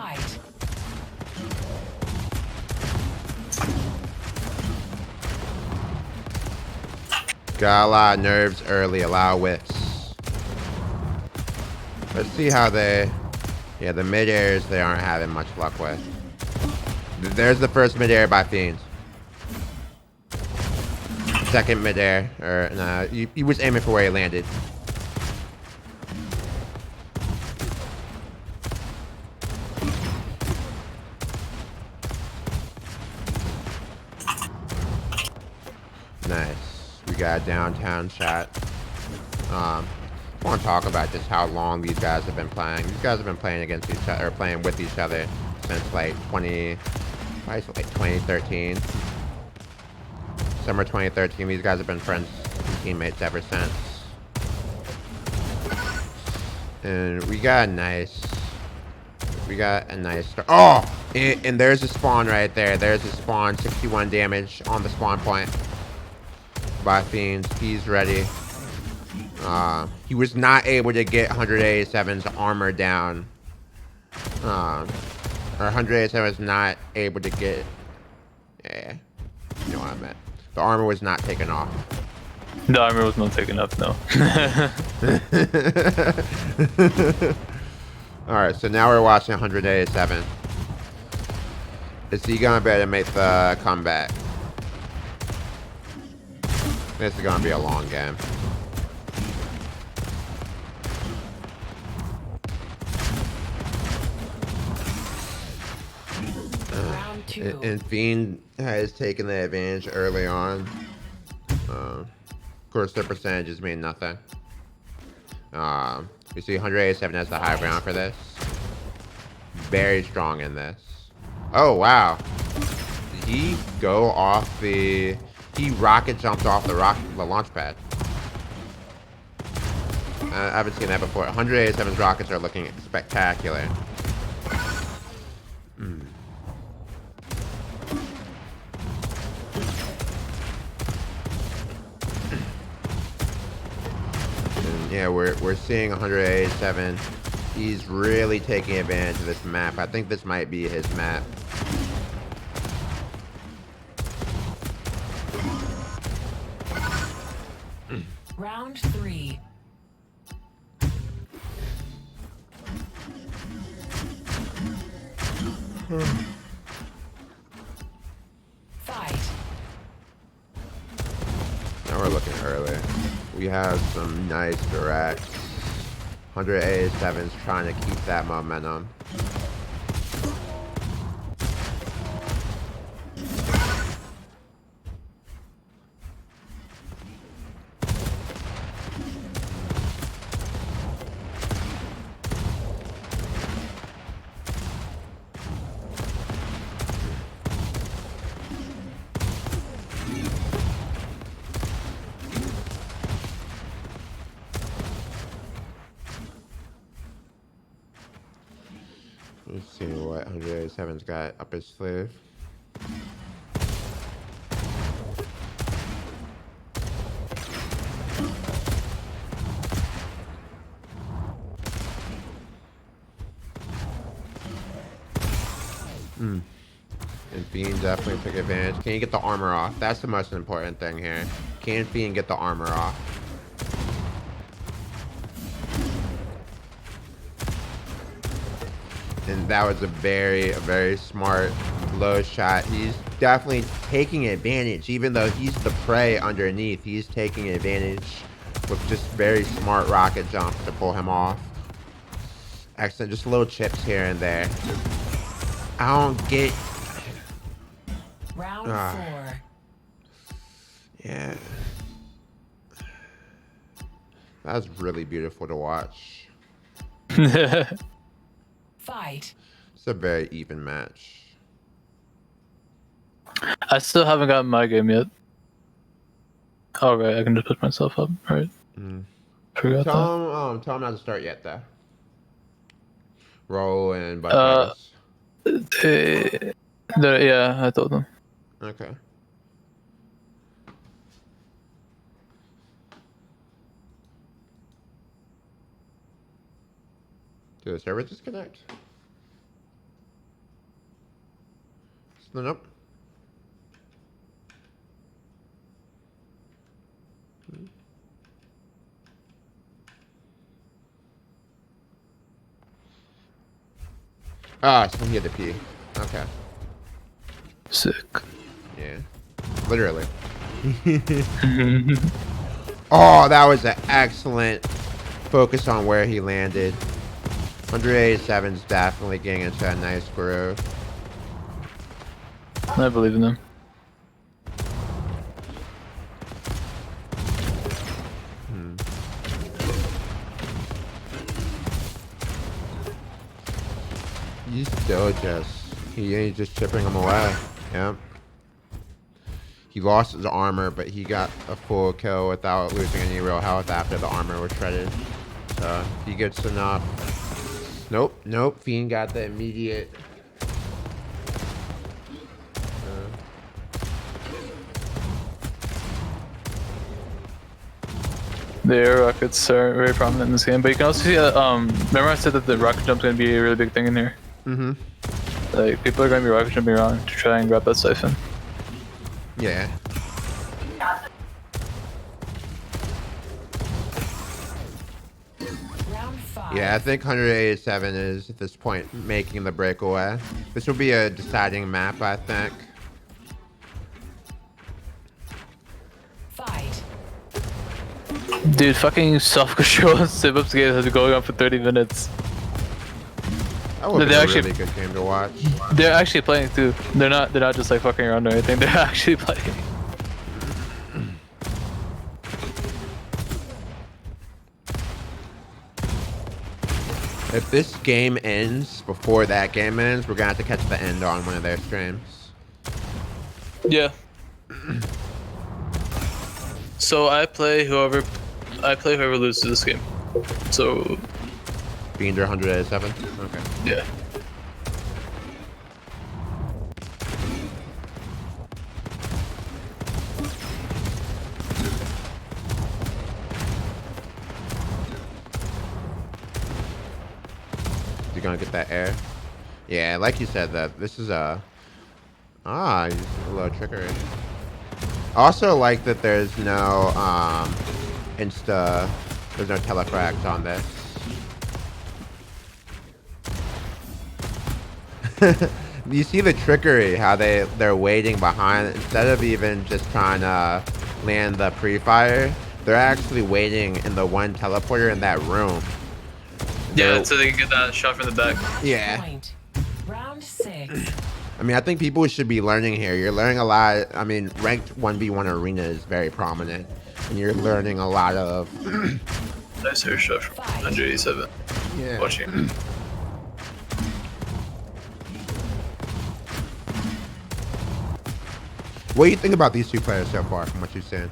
Fight. Got a lot of nerves early, a lot of whiffs. Let's see how they... Yeah, the mid-airs they aren't having much luck with. There's the first mid-air by Fiends. Second mid-air. Or, nah, he was aiming for where he landed. Nice. We got a downtown shot. I want to talk about just how long these guys have been playing. These guys have been playing against each other, or playing with each other since like 2013. Summer 2013. These guys have been friends and teammates ever since. And we got a nice start. Oh! And there's a spawn right there. There's a spawn. 61 damage on the spawn point by Fiends. He's ready. He was not able to get 187's armor down. Or 187 was not able to get... Yeah. You know what I meant. The armor was not taken off. The armor was not taken off, no. Alright, so now we're watching 187. Is he gonna be able to make the comeback? This is gonna be a long game. And Fiend has taken the advantage early on. Of course, their percentages mean nothing. You see 187 has the high ground for this. Very strong in this. Oh, wow. Did he go off the... He rocket jumped off the launch pad. I haven't seen that before. 187's rockets are looking spectacular. Yeah, we're seeing 187. He's really taking advantage of this map. I think this might be his map. Round 3. Fight. Now we're looking early. We have some nice directs. 187's trying to keep that momentum. Let's see what 187's got up his sleeve. And Fiend definitely took advantage. Can you get the armor off? That's the most important thing here. Can Fiend get the armor off? And that was a very smart low shot. He's definitely taking advantage, even though he's the prey underneath. He's taking advantage with just very smart rocket jumps to pull him off. Excellent, just little chips here and there. I don't get... Round 4. Yeah. That was really beautiful to watch. Fight. It's a very even match. I still haven't gotten my game yet. Oh, right, I can just put myself up, right? Forgot that. Tell him not to start yet, though. Roll and butt Yeah, I told them. Okay. Did the server disconnect? Nope. Ah, so he had the P. Okay. Sick. Yeah. Literally. Oh, that was an excellent focus on where he landed. 187's definitely getting into a nice groove. I believe in them. He's still he's just chipping him away. Yep. He lost his armor, but he got a full kill without losing any real health after the armor was shredded. So he gets enough. Nope, nope. Fiend got the immediate. The air rockets are very prominent in this game, but you can also see. Remember I said that the rocket jump's gonna be a really big thing in here. Mm-hmm. Like people are gonna be rocket jumping around to try and grab that siphon. Yeah. Round 5. Yeah, I think 187 is at this point making the breakaway. This will be a deciding map, I think. Fight. Dude, fucking self-control and sit-ups game has been going on for 30 minutes. That would be They're a actually- really good game to watch. They're actually playing too. They're not just like fucking around or anything. They're actually playing. If this game ends before that game ends, we're gonna have to catch the end on one of their streams. Yeah. So I play whoever loses this game. So Fiend or 187? Okay. yeah. You're gonna get that air. Yeah, like you said, that this is a he's a little trickery. Also, like that there's no there's no telefrags on this. You see the trickery, how they're waiting behind instead of even just trying to land the pre-fire. They're actually waiting in the one teleporter in that room. Yeah, so they can get that shot from the back. Yeah. Point. Round 6. I mean, I think people should be learning here. You're learning a lot. I mean, ranked 1v1 arena is very prominent, and you're learning a lot of. Nice air shot from 187. Yeah. Watching. What do you think about these two players so far, from what you've seen?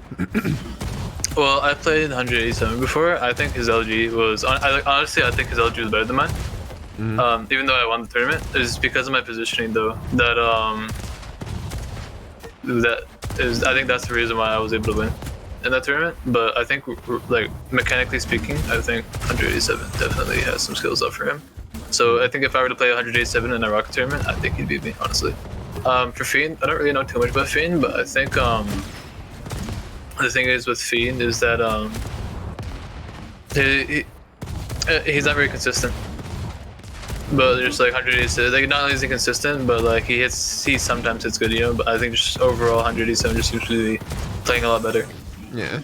Well, I played 187 before. I think his LG was honestly, I think his LG was better than mine. Even though I won the tournament, it's because of my positioning though. I think that's the reason why I was able to win in that tournament. But I think, like mechanically speaking, I think 187 definitely has some skills up for him. So I think if I were to play 187 in a rocket tournament, I think he'd beat me, honestly. For Fiend, I don't really know too much about Fiend, but I think the thing is with Fiend is that he's not very consistent. But there's like 187, like not only is he consistent, but like he sometimes hits good, you know. But I think just overall 187 just seems to be playing a lot better. Yeah.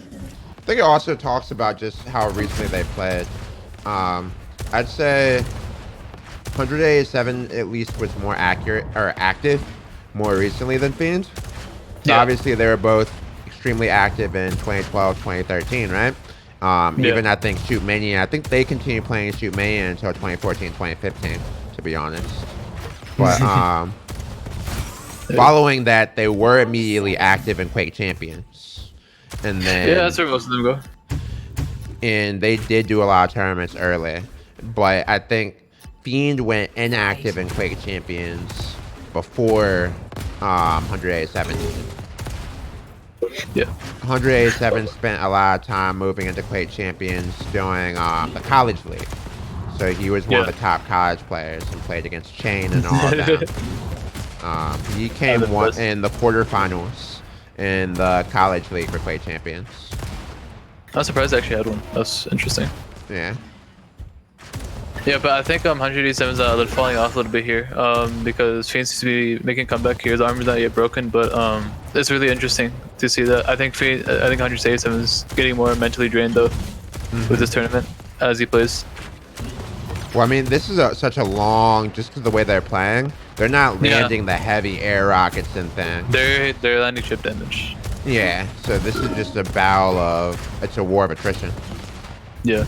I think it also talks about just how recently they played. I'd say 187 at least was more accurate or active more recently than Fiend. So Yeah. obviously they were both extremely active in 2012, 2013, right? Even I think Shoot Mania, I think they continued playing Shoot Mania until 2014, 2015, to be honest. But following that, they were immediately active in Quake Champions. And then Yeah, that's where most of them go. and they did do a lot of tournaments early. But I think Fiend went inactive in Quake Champions before 187. Yeah. 187 spent a lot of time moving into Quake Champions doing the college league. So he was one of the top college players and played against Chain and all of them. He came one in the quarterfinals in the college league for Play Champions. I'm surprised I actually had one. That's interesting. Yeah. Yeah, but I think 187's a little falling off a little bit here, because Fiend seems to be making a comeback here. His armor's not yet broken, but it's really interesting to see that. I think 187 is getting more mentally drained though with this tournament as he plays. Well, I mean, this is such a long, just because the way they're playing, they're not landing the heavy air rockets and things. They're landing chip damage. Yeah, so this is just a battle of, it's a war of attrition. Yeah.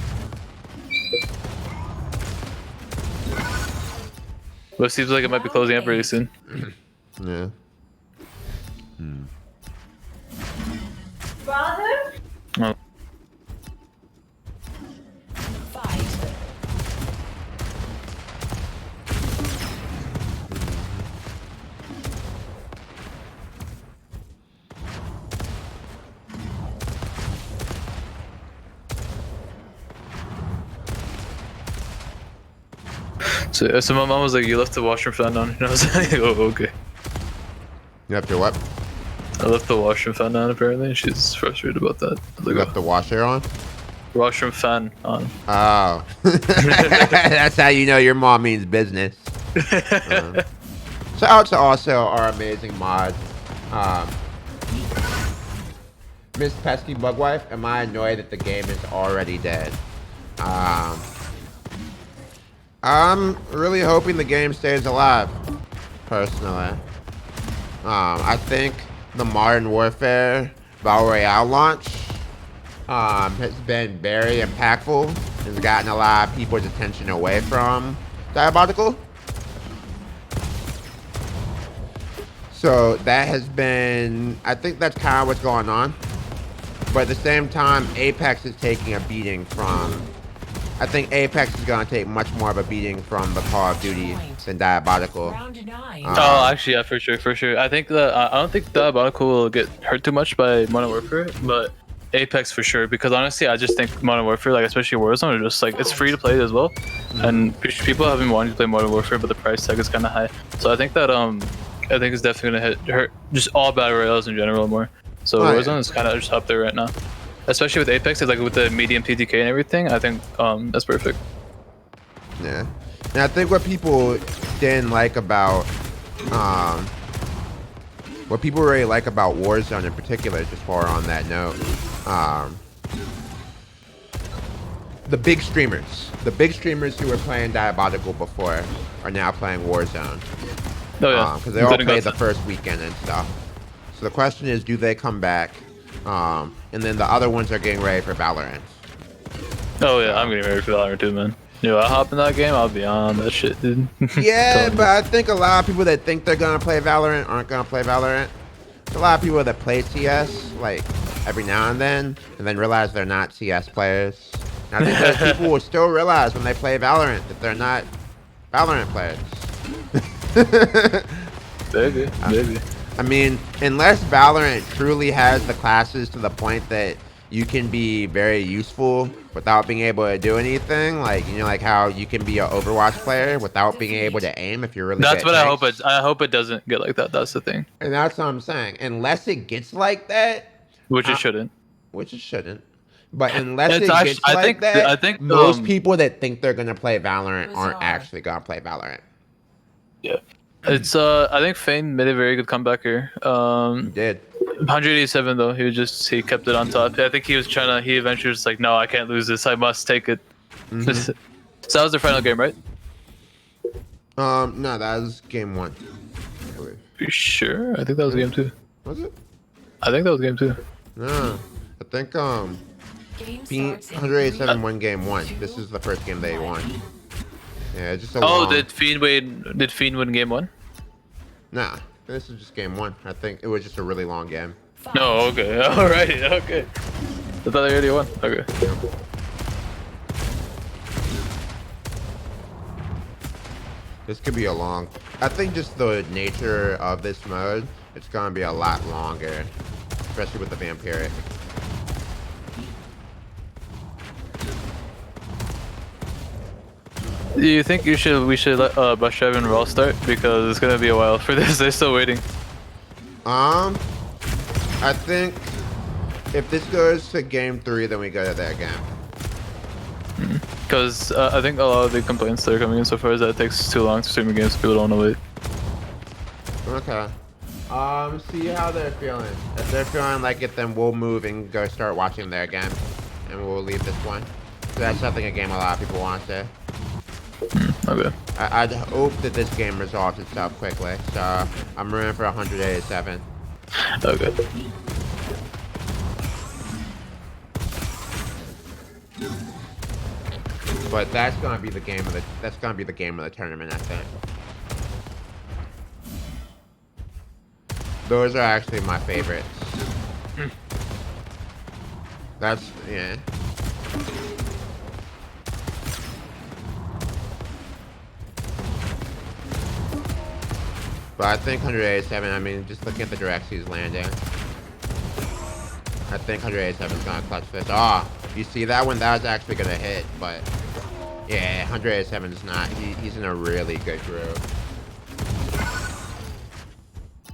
But it seems like it might be closing up really soon. Yeah. Father? Oh. Fight. So my mom was like, "You left the washroom fan on," and I was like, "Oh, okay." You have to what? I left the washroom fan on apparently, and she's frustrated about that. I was You like, left the washer on? washroom fan on. Oh. That's how you know your mom means business. Shout out to also our amazing mod, Miss Pesky Bugwife. Am I annoyed that the game is already dead? I'm really hoping the game stays alive, personally. I think the Modern Warfare Battle Royale launch has been very impactful. Has gotten a lot of people's attention away from Diabotical. So that has been, I think that's kind of what's going on. But at the same time, Apex is taking a beating from, I think Apex is going to take much more of a beating from the Call of Duty than Diabotical. Round 9. Oh, actually, yeah, for sure. I think that I don't think Diabotical will get hurt too much by Modern Warfare, but Apex for sure. Because honestly, I just think Modern Warfare, like especially Warzone, are just like it's free to play as well, and people have been wanting to play Modern Warfare, but the price tag is kind of high. So I think that I think it's definitely gonna hurt just all battle royales in general more. So Warzone is kind of just up there right now, especially with Apex, like with the medium PTK and everything. I think that's perfect. Yeah, and I think what people didn't like about, what people really like about Warzone in particular, just while we're on that note, the big streamers who were playing Diabotical before are now playing Warzone. Oh yeah, because they all played the first weekend and stuff. So the question is, do they come back? And then the other ones are getting ready for Valorant. Oh yeah, I'm getting ready for Valorant too, man. Yo, I hop in that game, I'll be on that shit, dude. Yeah, but I think a lot of people that think they're gonna play Valorant aren't gonna play Valorant. There's a lot of people that play CS like every now and then realize they're not CS players. And I think those people will still realize when they play Valorant that they're not Valorant players. Maybe. I mean, unless Valorant truly has the classes to the point that you can be very useful without being able to do anything, like, you know, like how you can be an Overwatch player without being able to aim if you're really That's good what at I hope tanks. I hope it doesn't get like that. That's the thing. And that's what I'm saying. Unless it gets like that, Which it shouldn't. which it shouldn't. But unless It's it actually- gets I like think- that, I think, most people that think they're gonna play Valorant aren't Bizarre. actually gonna play Valorant. Yeah. It's I think Fane made a very good comeback here. He did. 187 though, he kept it on top. I think he eventually was like, no, I can't lose this, I must take it. So that was the final game, right? No, that was game 1. I believe. You sure? I think that was game 2. Was it? I think that was game 2. No. I think Game Fiend starts in 187 3, won game 1. 2, This is the first game they won. Yeah, just a Oh, long... did Fiend win game 1? Nah, this is just game 1. I think it was just a really long game. fight. No, okay. Alright, okay. I thought they already won. Okay. This could be a long... I think just the nature of this mode, it's gonna be a lot longer. Especially with the Vampiric. Do you think we should let Bus Drive and Raw start, because it's gonna be a while for this? They're still waiting. I think if this goes to game 3, then we go to their game. Because I think a lot of the complaints that are coming in so far is that it takes too long to stream a game, so people don't want to wait. Okay. See how they're feeling. If they're feeling like it, then we'll move and go start watching their game, and we'll leave this one. So that's something a game a lot of people want to. Okay. I'd hope that this game resolves itself quickly. So I'm rooting for 187. Okay. But that's gonna be the game of the tournament, I think. Those are actually my favorites. That's yeah. But I think 187, I mean, just looking at the directs he's landing, I think 187 is gonna clutch this. Oh, you see that one? That was actually gonna hit, but yeah, 187 is not. He's in a really good groove.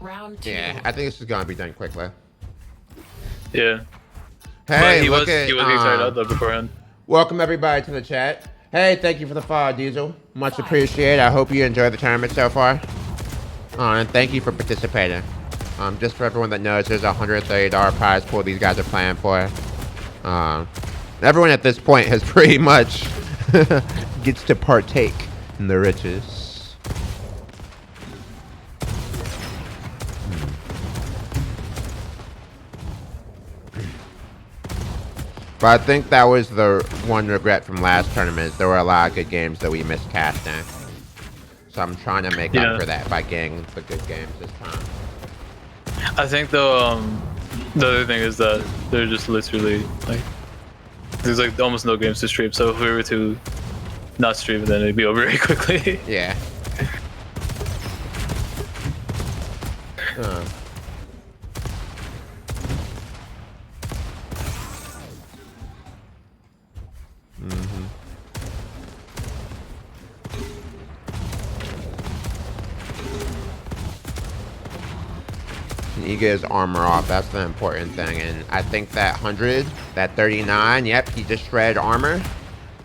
Round 2. Yeah, I think this is gonna be done quickly. Yeah. Hey, but he look was at, getting tired out though beforehand. welcome everybody to the chat. Hey, thank you for the follow, Diesel. Much appreciated. I hope you enjoyed the tournament so far. And thank you for participating. Just for everyone that knows, there's a $130 prize pool these guys are playing for. Everyone at this point has pretty much gets to partake in the riches. But I think that was the one regret from last tournament. There were a lot of good games that we missed casting. So I'm trying to make up for that by getting the good games this time. I think though, the other thing is that they're just literally like, there's like almost no games to stream. So if we were to not stream, then it'd be over very quickly. Yeah. He gets armor off. That's the important thing. And I think that 100, that 39, yep, he just shredded armor.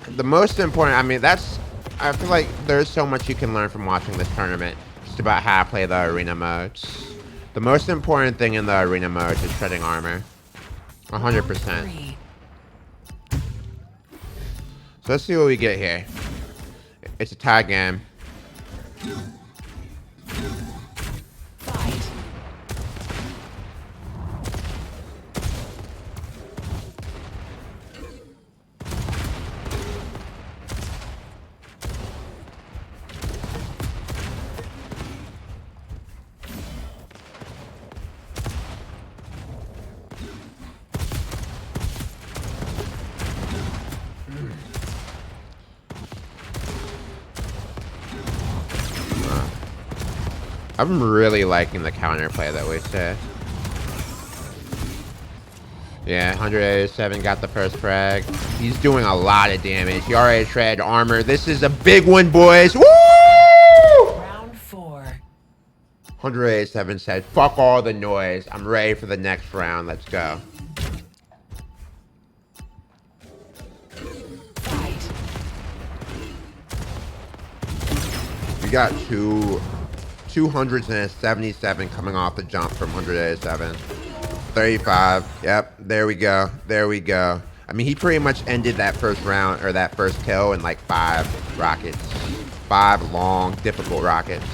The most important, I mean, I feel like there's so much you can learn from watching this tournament, just about how to play the arena modes. The most important thing in the arena modes is shredding armor. 100%. So let's see what we get here. It's a tie game. I'm really liking the counterplay that we said. Yeah, 187 got the first frag. He's doing a lot of damage. He already shredded armor. This is a big one, boys. Woo! Round 4. 187 said, fuck all the noise. I'm ready for the next round. Let's go. Fight. We got 200s and a 77 coming off the jump from 187. 35. Yep. There we go. There we go. I mean, he pretty much ended that first round, or that first kill, in like 5 rockets. 5 long, difficult rockets.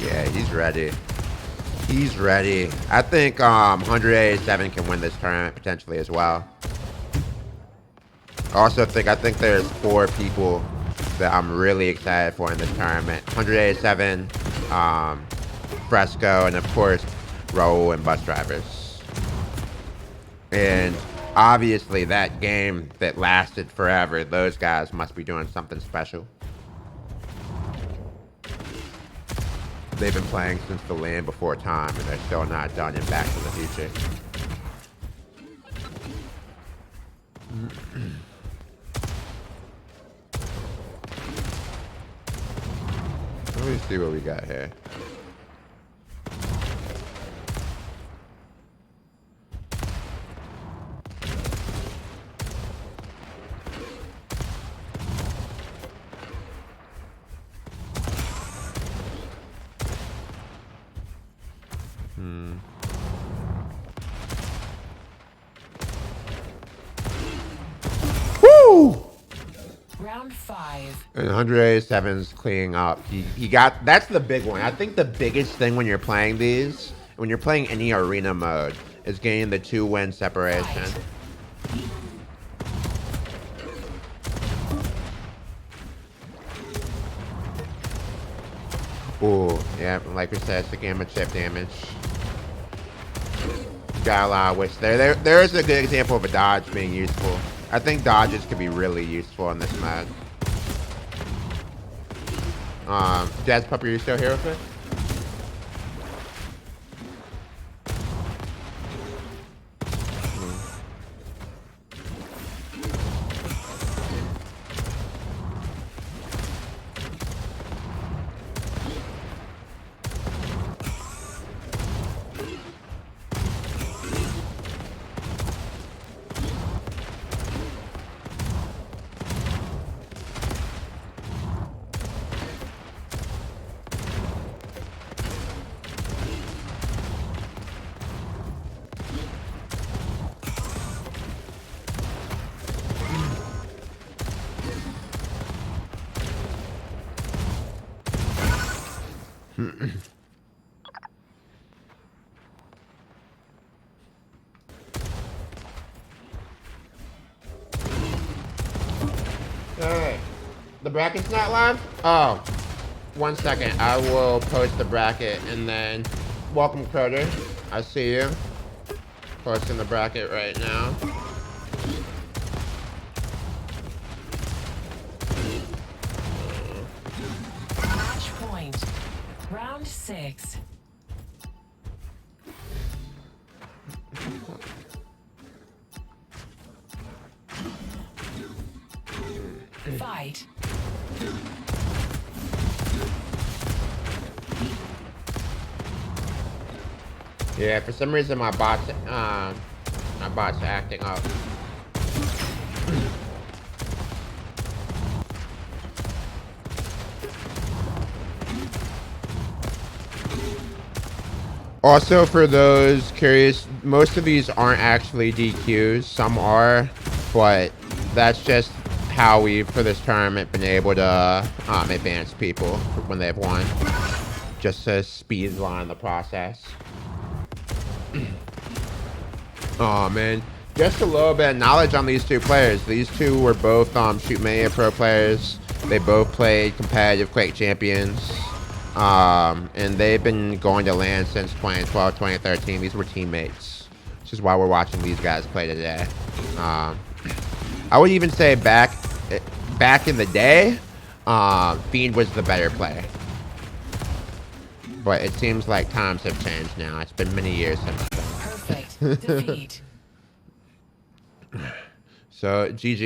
Yeah, he's ready. He's ready. I think 187 can win this tournament potentially as well. I think there's 4 people that I'm really excited for in this tournament. 187, Fresco, and of course, Raul and Bus Drivers. And obviously that game that lasted forever, those guys must be doing something special. They've been playing since the Land Before Time, and they're still not done in Back to the Future. Let me see what we got here. Woo! Round 5. And 187's cleaning up. He got, that's the big one. I think the biggest thing when you're playing these, when you're playing any arena mode, is getting the 2-win separation. Ooh, yeah, like we said, it's the gamma chip damage. Got a lot of which there is a good example of a dodge being useful. I think dodges could be really useful in this mode. Jazz Puppy, are you still here with me? Alright. The bracket's not live? Oh. 1 second. I will post the bracket and then welcome Croter. I see you. Posting the bracket right now. Match point. Round 6. Fight. Yeah, for some reason my bot's acting up. Also, for those curious, most of these aren't actually DQs. Some are, but that's just how we've, for this tournament, been able to advance people when they've won. Just to speed line the process. Oh man, just a little bit of knowledge on these two players. These two were both Shoot Mania Pro players. They both played competitive Quake champions. And they've been going to LAN since 2012, 2013. These were teammates, which is why we're watching these guys play today. I would even say back in the day, Fiend was the better player. But it seems like times have changed now. It's been many years since then. Perfect. Defeat. So, GG.